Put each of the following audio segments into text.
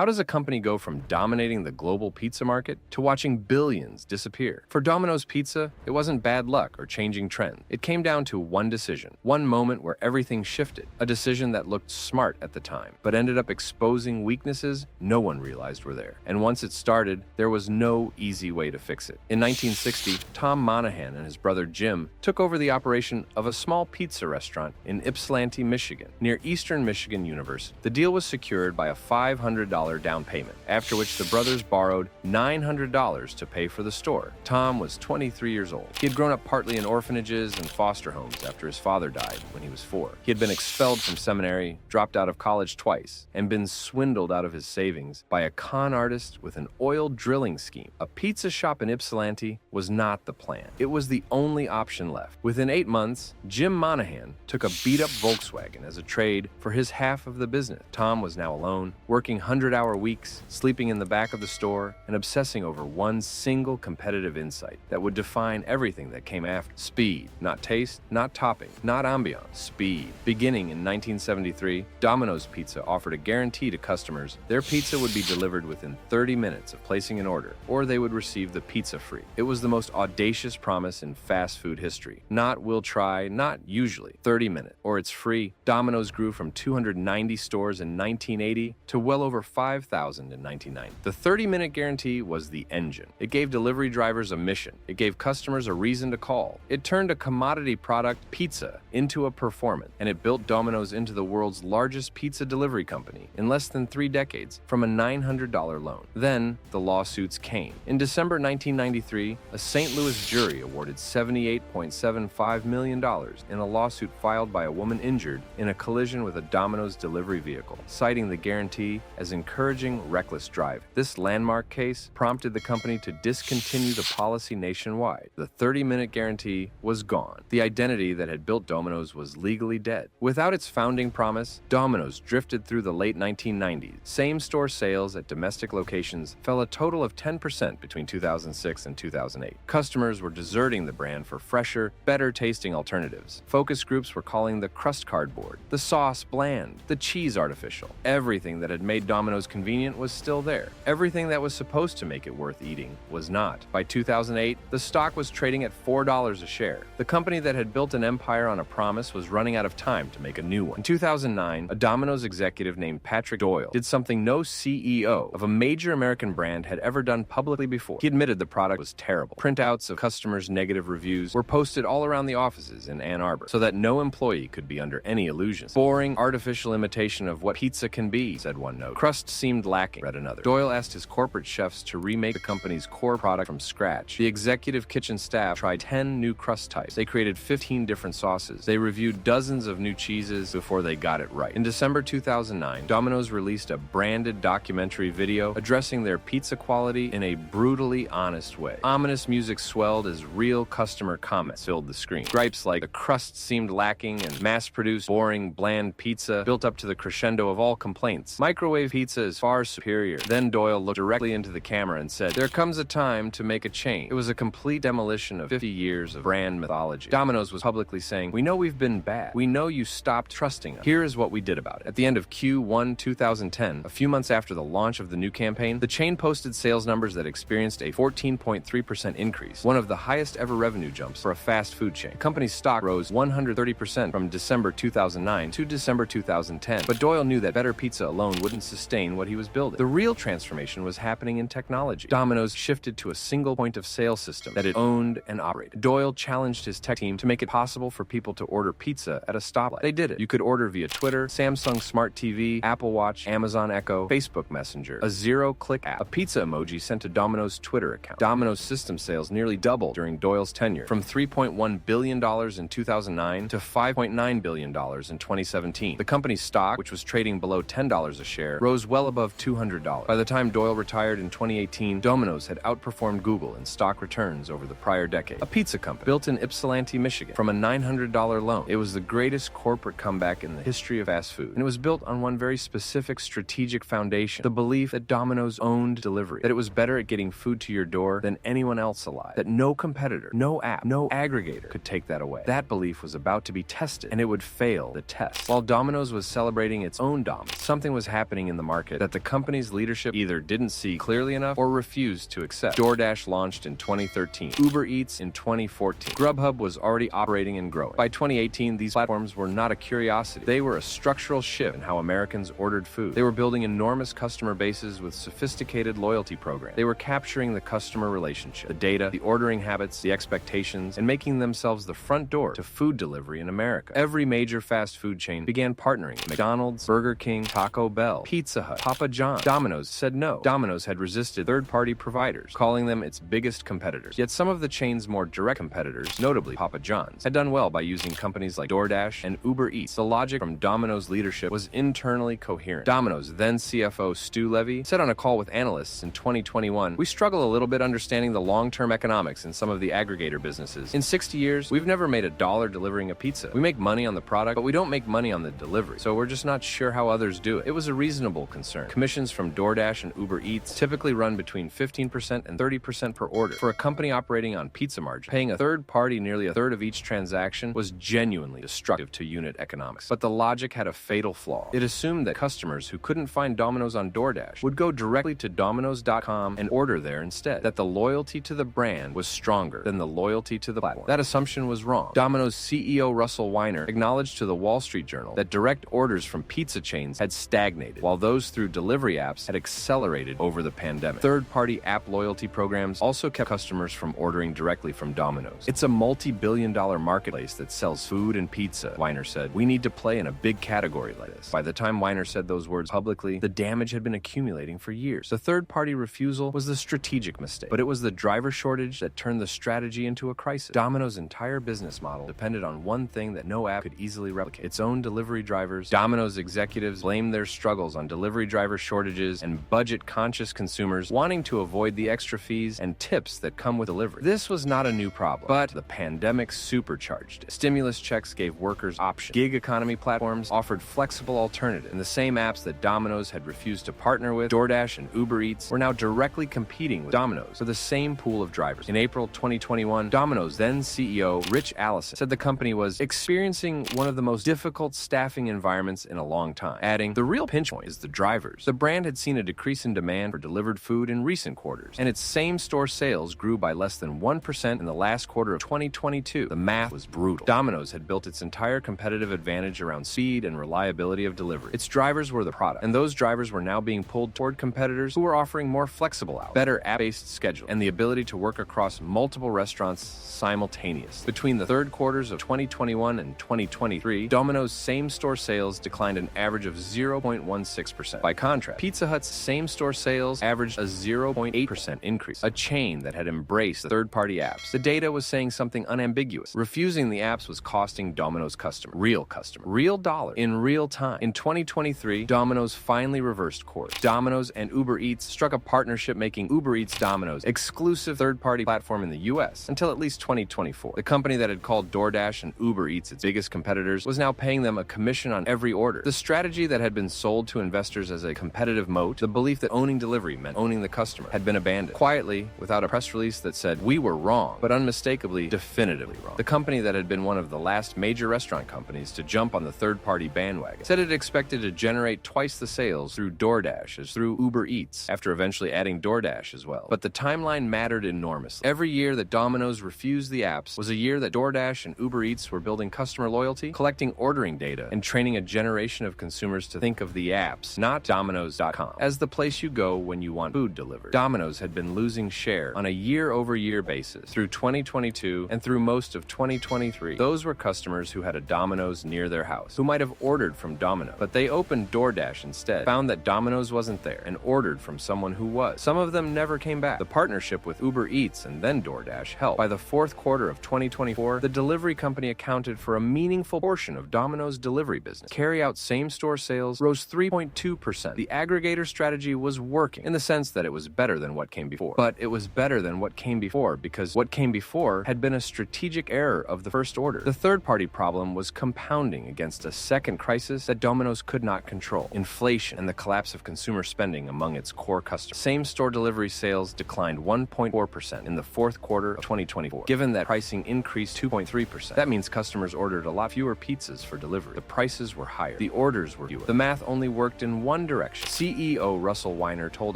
How does a company go from dominating the global pizza market to watching billions disappear? For Domino's Pizza, it wasn't bad luck or changing trends. It came down to one decision, one moment where everything shifted, a decision that looked smart at the time, but ended up exposing weaknesses no one realized were there. And once it started, there was no easy way to fix it. In 1960, Tom Monahan and his brother Jim took over the operation of a small pizza restaurant in Ypsilanti, Michigan, near Eastern Michigan University. The deal was secured by a $500 down payment, after which the brothers borrowed $900 to pay for the store. Tom was 23 years old. He had grown up partly in orphanages and foster homes after his father died when he was 4. He had been expelled from seminary, dropped out of college twice, and been swindled out of his savings by a con artist with an oil drilling scheme. A pizza shop in Ypsilanti was not the plan. It was the only option left. Within 8 months, Jim Monahan took a beat-up Volkswagen as a trade for his half of the business. Tom was now alone, working 100-hour weeks, sleeping in the back of the store, and obsessing over one single competitive insight that would define everything that came after. Speed. Not taste, not topping, not ambiance. Speed. Beginning in 1973, Domino's Pizza offered a guarantee to customers their pizza would be delivered within 30 minutes of placing an order, or they would receive the pizza free. It was the most audacious promise in fast food history. Not we'll try, not usually. 30 minutes, or it's free. Domino's grew from 290 stores in 1980 to well over 5,000 in 1990. The 30-minute guarantee was the engine. It gave delivery drivers a mission. It gave customers a reason to call. It turned a commodity product, pizza, into a performance, and it built Domino's into the world's largest pizza delivery company in less than 3 decades from a $900 loan. Then, the lawsuits came. In December 1993, a St. Louis jury awarded $78.75 million in a lawsuit filed by a woman injured in a collision with a Domino's delivery vehicle, citing the guarantee as encouraging reckless driving. This landmark case prompted the company to discontinue the policy nationwide. The 30-minute guarantee was gone. The identity that had built Domino's was legally dead. Without its founding promise, Domino's drifted through the late 1990s. Same-store sales at domestic locations fell a total of 10% between 2006 and 2008. Customers were deserting the brand for fresher, better-tasting alternatives. Focus groups were calling the crust cardboard, the sauce bland, the cheese artificial. Everything that had made Domino's convenient was still there. Everything that was supposed to make it worth eating was not. By 2008, the stock was trading at $4 a share. The company that had built an empire on a promise was running out of time to make a new one. In 2009, a Domino's executive named Patrick Doyle did something no CEO of a major American brand had ever done publicly before. He admitted the product was terrible. Printouts of customers' negative reviews were posted all around the offices in Ann Arbor so that no employee could be under any illusions. Boring, artificial imitation of what pizza can be, said one note. Crust seemed lacking, read another. Doyle asked his corporate chefs to remake the company's core product from scratch. The executive kitchen staff tried 10 new crust types. They created 15 different sauces. They reviewed dozens of new cheeses before they got it right. In December 2009, Domino's released a branded documentary video addressing their pizza quality in a brutally honest way. Ominous music swelled as real customer comments filled the screen. Gripes like the crust seemed lacking and mass-produced, boring, bland pizza built up to the crescendo of all complaints. Microwave pizza is far superior. Then Doyle looked directly into the camera and said, "There comes a time to make a change." It was a complete demolition of 50 years of brand mythology. Domino's was publicly saying, "We know we've been bad. We know you stopped trusting us. Here is what we did about it." At the end of Q1 2010, a few months after the launch of the new campaign, the chain posted sales numbers that experienced a 14.3% increase, one of the highest ever revenue jumps for a fast food chain. The company's stock rose 130% from December 2009 to December 2010, but Doyle knew that better pizza alone wouldn't sustain what he was building. The real transformation was happening in technology. Domino's shifted to a single point of sale system that it owned and operated. Doyle challenged his tech team to make it possible for people to order pizza at a stoplight. They did it. You could order via Twitter, Samsung Smart TV, Apple Watch, Amazon Echo, Facebook Messenger, a zero-click app, a pizza emoji sent to Domino's Twitter account. Domino's system sales nearly doubled during Doyle's tenure, from $3.1 billion in 2009 to $5.9 billion in 2017. The company's stock, which was trading below $10 a share, rose well above $200. By the time Doyle retired in 2018, Domino's had outperformed Google in stock returns over the prior decade. A pizza company built in Ypsilanti, Michigan, from a $900 loan. It was the greatest corporate comeback in the history of fast food, and it was built on one very specific strategic foundation: the belief that Domino's owned delivery, that it was better at getting food to your door than anyone else alive, that no competitor, no app, no aggregator could take that away. That belief was about to be tested, and it would fail the test. While Domino's was celebrating its own dominance, something was happening in the market. market that the company's leadership either didn't see clearly enough or refused to accept. DoorDash launched in 2013, Uber Eats in 2014. Grubhub was already operating and growing. By 2018, these platforms were not a curiosity. They were a structural shift in how Americans ordered food. They were building enormous customer bases with sophisticated loyalty programs. They were capturing the customer relationship, the data, the ordering habits, the expectations, and making themselves the front door to food delivery in America. Every major fast food chain began partnering. McDonald's, Burger King, Taco Bell, Pizza Hut, Papa John's. Domino's said no. Domino's had resisted third-party providers, calling them its biggest competitors. Yet some of the chain's more direct competitors, notably Papa John's, had done well by using companies like DoorDash and Uber Eats. The logic from Domino's leadership was internally coherent. Domino's then CFO Stu Levy said on a call with analysts in 2021, "We struggle a little bit understanding the long-term economics in some of the aggregator businesses. In 60 years, we've never made $1 delivering a pizza. We make money on the product, but we don't make money on the delivery. So we're just not sure how others do it." It was a reasonable concern. Commissions from DoorDash and Uber Eats typically run between 15% and 30% per order. For a company operating on pizza margin, paying a third party nearly a third of each transaction was genuinely destructive to unit economics. But the logic had a fatal flaw. It assumed that customers who couldn't find Domino's on DoorDash would go directly to Domino's.com and order there instead. That the loyalty to the brand was stronger than the loyalty to the platform. That assumption was wrong. Domino's CEO Russell Weiner acknowledged to the Wall Street Journal that direct orders from pizza chains had stagnated, while those through delivery apps had accelerated over the pandemic. Third-party app loyalty programs also kept customers from ordering directly from Domino's. "It's a multi-billion-dollar marketplace that sells food and pizza," Weiner said. "We need to play in a big category like this." By the time Weiner said those words publicly, the damage had been accumulating for years. The third-party refusal was the strategic mistake, but it was the driver shortage that turned the strategy into a crisis. Domino's entire business model depended on one thing that no app could easily replicate: its own delivery drivers. Domino's executives blamed their struggles on delivery driver shortages and budget-conscious consumers wanting to avoid the extra fees and tips that come with delivery. This was not a new problem, but the pandemic supercharged it. Stimulus checks gave workers options. Gig economy platforms offered flexible alternatives, and the same apps that Domino's had refused to partner with, DoorDash and Uber Eats, were now directly competing with Domino's for the same pool of drivers. In April 2021, Domino's then CEO Rich Allison said the company was experiencing one of the most difficult staffing environments in a long time, adding, "The real pinch point is the drivers." The brand had seen a decrease in demand for delivered food in recent quarters, and its same-store sales grew by less than 1% in the last quarter of 2022. The math was brutal. Domino's had built its entire competitive advantage around speed and reliability of delivery. Its drivers were the product, and those drivers were now being pulled toward competitors who were offering more flexible hours, better app-based schedule, and the ability to work across multiple restaurants simultaneously. Between the third quarters of 2021 and 2023, Domino's same-store sales declined an average of 0.16%. By contrast, Pizza Hut's same-store sales averaged a 0.8% increase, a chain that had embraced third-party apps. The data was saying something unambiguous. Refusing the apps was costing Domino's customers, real dollar, in real time. In 2023, Domino's finally reversed course. Domino's and Uber Eats struck a partnership making Uber Eats Domino's exclusive third-party platform in the U.S. until at least 2024. The company that had called DoorDash and Uber Eats its biggest competitors was now paying them a commission on every order. The strategy that had been sold to investors as a competitive moat, the belief that owning delivery meant owning the customer, had been abandoned. Quietly, without a press release that said, "We were wrong," but unmistakably, definitively wrong. The company that had been one of the last major restaurant companies to jump on the third-party bandwagon said it expected to generate twice the sales through DoorDash as through Uber Eats, after eventually adding DoorDash as well. But the timeline mattered enormously. Every year that Domino's refused the apps was a year that DoorDash and Uber Eats were building customer loyalty, collecting ordering data, and training a generation of consumers to think of the apps, not Domino's.com, as the place you go when you want food delivered. Domino's had been losing share on a year-over-year basis through 2022 and through most of 2023. Those were customers who had a Domino's near their house, who might have ordered from Domino, but they opened DoorDash instead, found that Domino's wasn't there, and ordered from someone who was. Some of them never came back. The partnership with Uber Eats and then DoorDash helped. By the fourth quarter of 2024, the delivery company accounted for a meaningful portion of Domino's delivery business. Carry-out same-store sales rose 3.2%. The aggregator strategy was working, in the sense that it was better than what came before. But it was better than what came before because what came before had been a strategic error of the first order. The third-party problem was compounding against a second crisis that Domino's could not control: inflation and the collapse of consumer spending among its core customers. Same-store delivery sales declined 1.4% in the fourth quarter of 2024. Given that pricing increased 2.3%, that means customers ordered a lot fewer pizzas for delivery. The prices were higher. The orders were fewer. The math only worked in one direction. CEO Russell Weiner told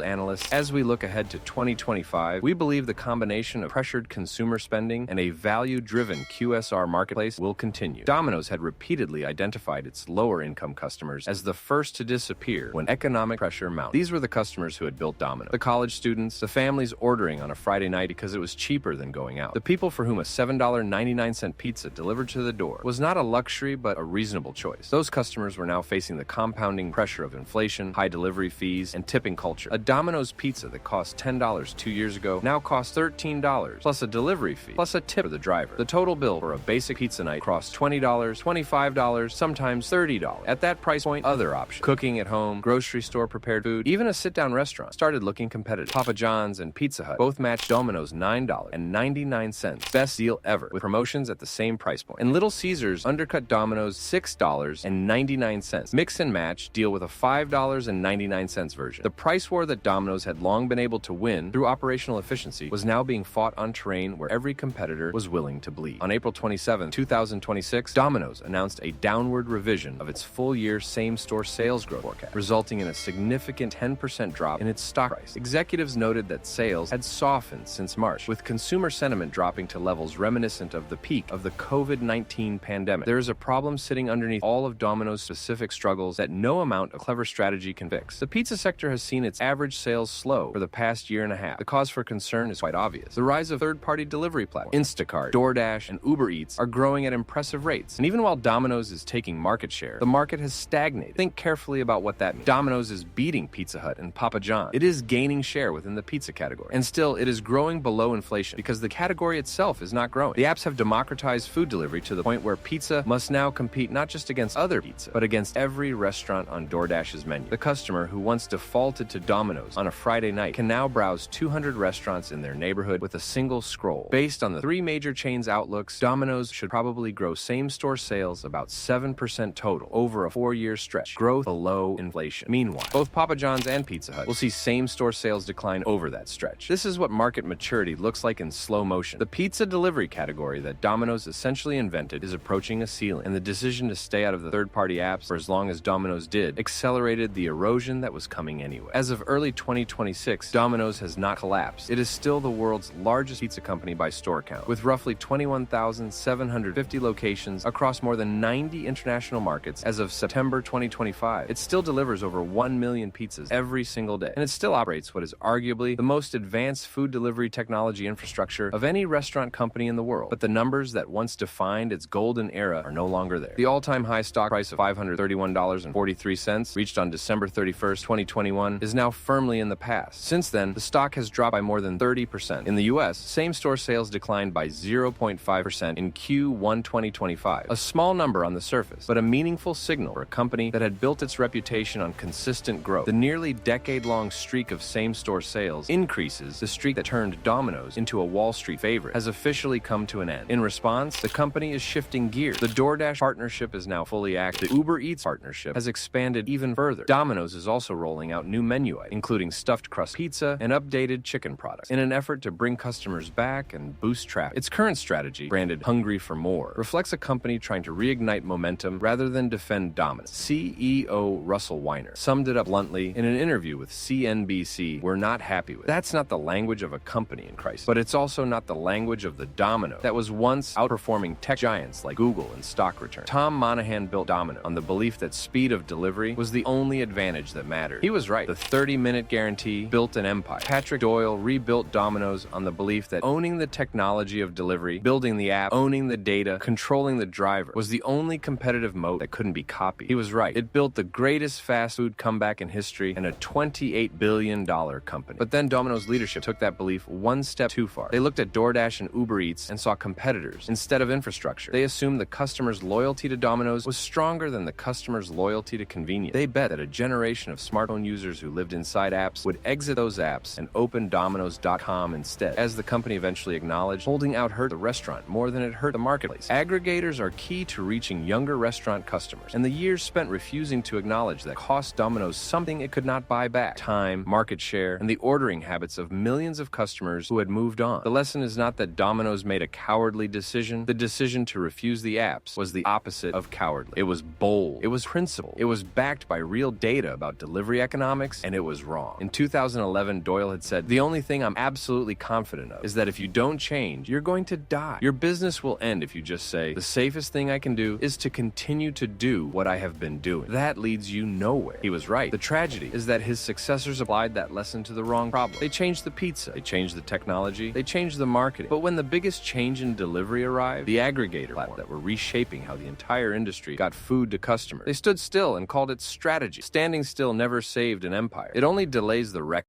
analysts, "As we look ahead to 2025, we believe the combination of pressured consumer spending and a value-driven QSR marketplace will continue." Domino's had repeatedly identified its lower-income customers as the first to disappear when economic pressure mounted. These were the customers who had built Domino: the college students, the families ordering on a Friday night because it was cheaper than going out, the people for whom a $7.99 pizza delivered to the door was not a luxury but a reasonable choice. Those customers were now facing the compounding pressure of inflation, high delivery fees, and tipping culture. A Domino's pizza that cost $10 2 years ago now costs $13, plus a delivery fee, plus a tip for the driver. The total bill for a basic pizza night costs $20, $25, sometimes $30. At that price point, other options, cooking at home, grocery store prepared food, even a sit-down restaurant, started looking competitive. Papa John's and Pizza Hut both matched Domino's $9.99 best deal ever, with promotions at the same price point. And Little Caesars undercut Domino's $6.99 mix and match deal with a $5.99 version. The price war that Domino's had long been able to win through operational efficiency was now being fought on terrain where every competitor was willing to bleed. On April 27, 2026, Domino's announced a downward revision of its full-year same-store sales growth forecast, resulting in a significant 10% drop in its stock price. Executives noted that sales had softened since March, with consumer sentiment dropping to levels reminiscent of the peak of the COVID-19 pandemic. There is a problem sitting underneath all of Domino's specific struggles that no amount of clever strategy can fix. The pizza sector has seen its average sales slow for the past year and a half. The cause for concern is quite obvious. The rise of third-party delivery platforms, Instacart, DoorDash, and Uber Eats, are growing at impressive rates. And even while Domino's is taking market share, the market has stagnated. Think carefully about what that means. Domino's is beating Pizza Hut and Papa John's. It is gaining share within the pizza category. And still, it is growing below inflation because the category itself is not growing. The apps have democratized food delivery to the point where pizza must now compete not just against other pizza, but against every restaurant on DoorDash's menu. The customer who once defaulted to Domino's on a Friday night can now browse 200 restaurants in their neighborhood with a single scroll. Based on the three major chains' outlooks, Domino's should probably grow same-store sales about 7% total over a 4-year stretch, growth below inflation. Meanwhile, both Papa John's and Pizza Hut will see same-store sales decline over that stretch. This is what market maturity looks like in slow motion. The pizza delivery category that Domino's essentially invented is approaching a ceiling, and the decision to stay out of the third-party apps for as long as Domino's did accelerated the erosion that was coming anyway. As of early 2026, Domino's has not collapsed. It is still the world's largest pizza company by store count, with roughly 21,750 locations across more than 90 international markets as of September 2025. It still delivers over 1 million pizzas every single day, and it still operates what is arguably the most advanced food delivery technology infrastructure of any restaurant company in the world. But the numbers that once defined its golden era are no longer there. The all-time high stock price of $531.43, reached on December 31st, 2021, is now firmly in the past. Since then, the stock has dropped by more than 30%. In the US, same-store sales declined by 0.5% in Q1 2025, a small number on the surface, but a meaningful signal for a company that had built its reputation on consistent growth. The nearly decade-long streak of same-store sales increases. The streak that turned Domino's into a Wall Street favorite has officially come to an end. In response, the company is shifting gears. The DoorDash partnership is now fully active. The Uber Eats partnership has expanded even further. Domino's is also rolling out new menu items, including stuffed crust pizza and updated chicken products, in an effort to bring customers back and boost traffic. Its current strategy, branded Hungry for More, reflects a company trying to reignite momentum rather than defend dominance. CEO Russell Weiner summed it up bluntly in an interview with CNBC. "We're not happy with it. That's not the language of a company in crisis, but it's also not the language of the Domino that was once outperforming tech giants like Google in stock return." Tom Monahan built Domino on the belief that speed of delivery was the only advantage that mattered. He was right. The 30-minute guarantee built an empire. Patrick Doyle rebuilt Domino's on the belief that owning the technology of delivery, building the app, owning the data, controlling the driver was the only competitive moat that couldn't be copied. He was right. It built the greatest fast food comeback in history and a $28 billion company. But then Domino's leadership took that belief one step too far. They looked at DoorDash and Uber Eats and saw competitors instead of infrastructure. They assumed the customer's loyalty to Domino's was stronger than the customer's loyalty to convenience. They bet that a generation of smartphone users who lived inside apps would exit those apps and open Domino's.com instead. As the company eventually acknowledged, holding out hurt the restaurant more than it hurt the marketplace. Aggregators are key to reaching younger restaurant customers, and the years spent refusing to acknowledge that cost Domino's something it could not buy back: time, market share, and the ordering habits of millions of customers who had moved on. The lesson is not that Domino's made a cowardly decision. The decision to refuse the apps was the opposite of cowardly. It was bold. It was principled. It was backed by real real data about delivery economics, and it was wrong. In 2011, Doyle had said, "The only thing I'm absolutely confident of is that if you don't change, you're going to die. Your business will end if you just say, the safest thing I can do is to continue to do what I have been doing. That leads you nowhere." He was right. The tragedy is that his successors applied that lesson to the wrong problem. They changed the pizza, they changed the technology, they changed the marketing. But when the biggest change in delivery arrived, the aggregator platforms that were reshaping how the entire industry got food to customers, they stood still and called it strategy. Standing still never saved an empire. It only delays the wreck.